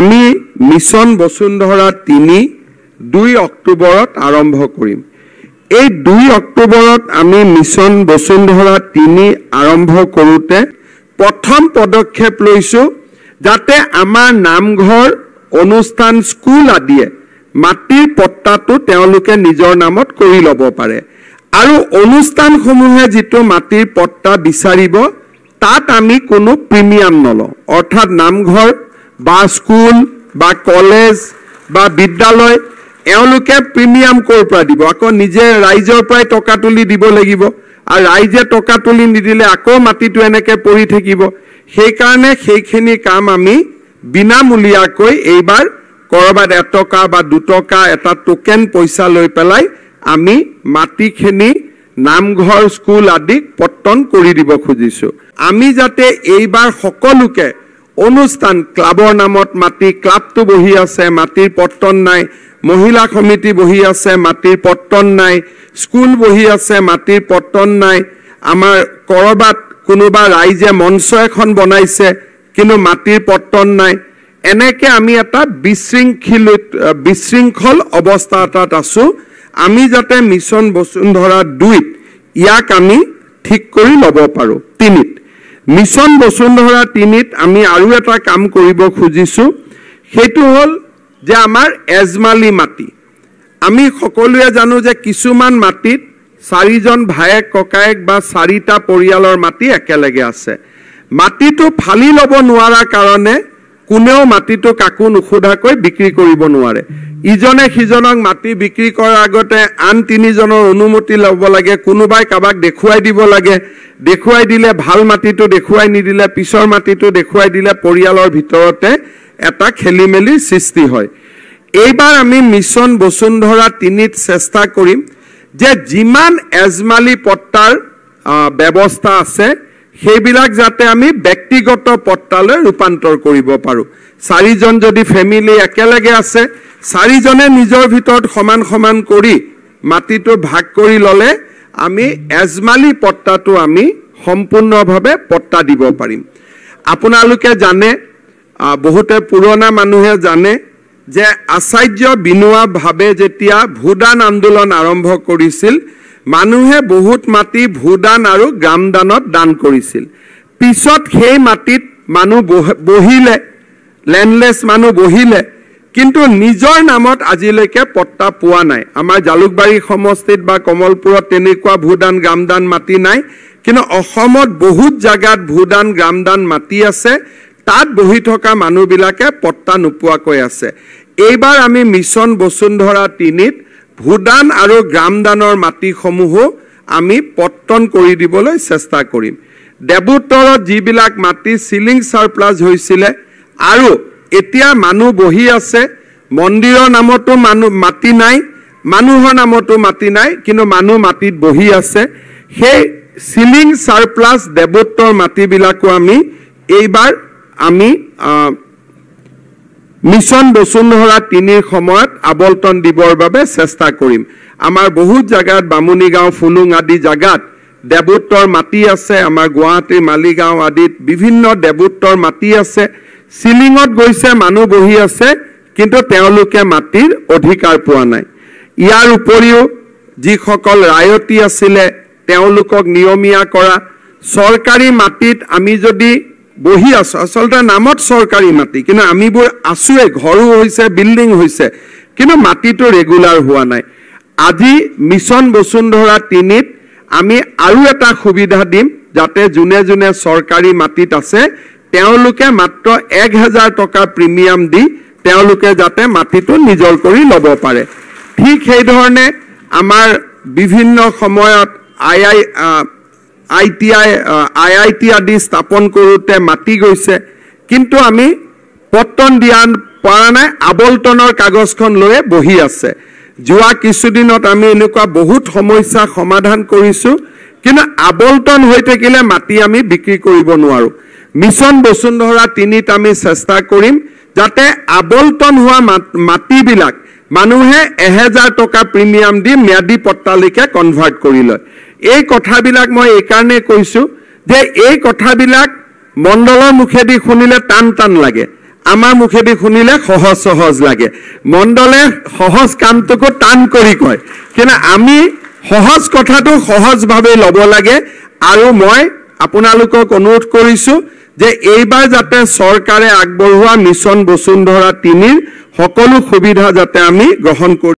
আমি মিছন বসুন্ধৰা 3 2 অক্টোবৰত আৰম্ভ কৰিম। এই 2 অক্টোবৰত আমি মিছন বসুন্ধৰা 3 আৰম্ভ কৰোঁতে প্ৰথম পদক্ষেপ লৈছোঁ যাতে আমাৰ নামঘৰ অনুষ্ঠান স্কুল আদিয়ে মাটিৰ পট্টাটো তেওঁলোকে নিজৰ নামত কৰি ল'ব পাৰে আৰু অনুষ্ঠানসমূহে যিটো মাটিৰ পট্টা বিচাৰিব তাত আমি কোনো প্ৰিমিয়াম নলওঁ। অৰ্থাৎ নামঘৰ বা স্কুল বা কলেজ বা বিদ্যালয় এওঁলোকে প্ৰিমিয়াম ক'ৰ পৰা দিব, আকৌ নিজে ৰাইজৰ পৰাই টকা তুলি দিব লাগিব আৰু ৰাইজে টকা তুলি নিদিলে আকৌ মাটিটো এনেকৈ পৰি থাকিব। সেইকাৰণে সেইখিনি কাম আমি বিনামূলীয়াকৈ এইবাৰ কৰবাত 1 টকা বা 2 টকা এটা টোকেন পইচা লৈ পেলাই আমি মাটিখিনি নামঘৰ স্কুল আদিক পট্টন কৰি দিব খুজিছোঁ। আমি যাতে এইবাৰ সকলোকে অনুষ্ঠান ক্লাবৰ নামত মাটি, ক্লাবটো বহি আছে মাটিৰ পট্টন নাই, মহিলা সমিতি বহি আছে মাটিৰ পট্টন নাই, স্কুল বহি আছে মাটিৰ পট্টন নাই, আমাৰ কৰবাত কোনোবা ৰাইজে মঞ্চ এখন বনাইছে কিন্তু মাটিৰ পট্টন নাই, এনেকৈ আমি এটা বিশৃংখল অৱস্থা এটাত আছোঁ। আমি যাতে মিছন বসুন্ধৰা 2 ইয়াক আমি ঠিক কৰি ল'ব পাৰোঁ। 3 মিছন বসুন্ধৰা 3 আমি আৰু এটা কাম কৰিব খুজিছোঁ, সেইটো হ'ল যে আমাৰ এজমালি মাটি। আমি সকলোৱে জানো যে কিছুমান মাটিত 4জন ভায়েক ককায়েক বা 4টা পৰিয়ালৰ মাটি একেলগে আছে। মাটিটো ফালি ল'ব নোৱাৰাৰ কাৰণে কোনেও মাটিটো কাকো নুসুধাকৈ বিক্ৰী কৰিব নোৱাৰে। ইজনে সিজনক মাটি বিক্ৰী কৰাৰ আগতে আন 3জনৰ অনুমতি ল'ব লাগে, কোনোবাই কাবাক দেখুৱাই দিব লাগে, দেখুৱাই দিলে ভাল মাটিটো দেখুৱাই নিদিলে পিছৰ মাটিটো দেখুৱাই দিলে পৰিয়ালৰ ভিতৰতে এটা খেলিমেলিৰ সৃষ্টি হয়। এইবাৰ আমি মিছন বসুন্ধৰা 3 চেষ্টা কৰিম যে যিমান এজমালি পট্টাৰ ব্যৱস্থা আছে সেইবিলাক যাতে আমি ব্যক্তিগত পট্টালৈ ৰূপান্তৰ কৰিব পাৰোঁ। 4জন যদি ফেমিলি একেলগে আছে 4জনে নিজৰ ভিতৰত সমান সমান কৰি মাটিটো ভাগ কৰি ল'লে আমি এজমালি পট্টাটো আমি সম্পূৰ্ণভাৱে পট্টা দিব পাৰিম। আপোনালোকে জানে, বহুতে পুৰণা মানুহে জানে যে আচাৰ্য বিনোৱা ভাৱে যেতিয়া ভূদান আন্দোলন আৰম্ভ কৰিছিল মানুহে বহুত মাটি ভূদান আৰু গ্ৰামদানত দান কৰিছিল। পিছত সেই মাটিত মানুহ বহিলে, লেণ্ডলেছ মানুহ বহিলে, কিন্তু নিজৰ নামত আজিলৈকে পট্টা পোৱা নাই। আমাৰ জালুকবাৰী সমষ্টিত বা কমলপুৰত তেনেকুৱা ভূদান গ্ৰামদান মাটি নাই, কিন্তু অসমত বহুত জাগাত ভূদান গ্ৰামদান মাটি আছে, তাত বহি থকা মানুহবিলাকে পট্টা নোপোৱাকৈ আছে। এইবাৰ আমি মিছন বসুন্ধৰা 3 ভূদান আৰু গ্ৰামদানৰ মাটিসমূহো আমি পট্টন কৰি দিবলৈ চেষ্টা কৰিম। দেৱোত্তৰত যিবিলাক মাটি চিলিং সাৰপ্লাস হৈছিলে আৰু এতিয়া মানুহ বহি আছে, মন্দিৰৰ নামতো মাটি নাই, মানুহৰ নামতো মাটি নাই, কিন্তু মানুহ মাটিত বহি আছে। সেই চিলিং সাৰপ্লাস দেৱোত্তৰ মাটিবিলাকো আমি এইবাৰ আমি মিছন বসুন্ধৰা 3 সময়ত আবলটন দিবৰ বাবে চেষ্টা কৰিম। আমাৰ বহুত জাগাত বামুণীগাঁও, ফুলুং আদি জাগাত দেৱোত্তৰ মাটি আছে, আমাৰ গুৱাহাটীৰ মালিগাঁও আদিত বিভিন্ন দেৱোত্তৰ মাটি আছে, চিলিঙত গৈছে মানুহ বহি আছে কিন্তু তেওঁলোকে মাটিৰ অধিকাৰ পোৱা নাই। ইয়াৰ উপৰিও যিসকল ৰায়তী আছিলে তেওঁলোকক নিয়মীয়া কৰা, চৰকাৰী মাটিত আমি যদি বহি আছোঁ, আচলতে নামত চৰকাৰী মাটি কিন্তু আমিবোৰ আছোঁৱে, ঘৰো হৈছে, বিল্ডিং হৈছে, কিন্তু মাটিটো ৰেগুলাৰ হোৱা নাই। আজি মিছন বসুন্ধৰা 3 আমি আৰু এটা সুবিধা দিম যাতে যোনে যোনে চৰকাৰী মাটিত আছে তেওঁলোকে মাত্ৰ 1000 টকা প্ৰিমিয়াম দি তেওঁলোকে যাতে মাটিটো নিজৰ কৰি ল'ব পাৰে। ঠিক সেইধৰণে আমাৰ বিভিন্ন সময়ত IIT আদি স্থাপন কৰোঁতে মাটি গৈছে, কিন্তু আমি পট্টন দিয়া পৰা নাই, আবলটনৰ কাগজখন লৈয়ে বহি আছে। যোৱা কিছুদিনত আমি এনেকুৱা বহুত সমস্যা সমাধান কৰিছোঁ, কিন্তু আবলটন হৈ থাকিলে মাটি আমি বিক্ৰী কৰিব নোৱাৰোঁ। মিছন বসুন্ধৰা 3 আমি চেষ্টা কৰিম যাতে আবলটন হোৱা মাটিবিলাক মানুহে 1000 টকা প্ৰিমিয়াম দি ম্যাদী পট্টালৈকে কনভাৰ্ট কৰি লয়। এই কথাবিলাক মই এইকাৰণে কৈছোঁ যে এই কথাবিলাক মণ্ডলৰ মুখেদি শুনিলে টান টান লাগে। আমাৰ মুখেদি শুনিলে সহজ সহজ লাগে মণ্ডলে সহজ কামটোকো টান কৰি কয় কিন্তু আমি সহজ কথাটো সহজভাৱে ল'ব লাগে আৰু মই আপোনালোকক অনুৰোধ কৰিছোঁ যে এইবাৰ যাতে চৰকাৰে আগবঢ়োৱা মিছন বসুন্ধৰা 3 সকলো সুবিধা যাতে আমি গ্ৰহণ কৰোঁ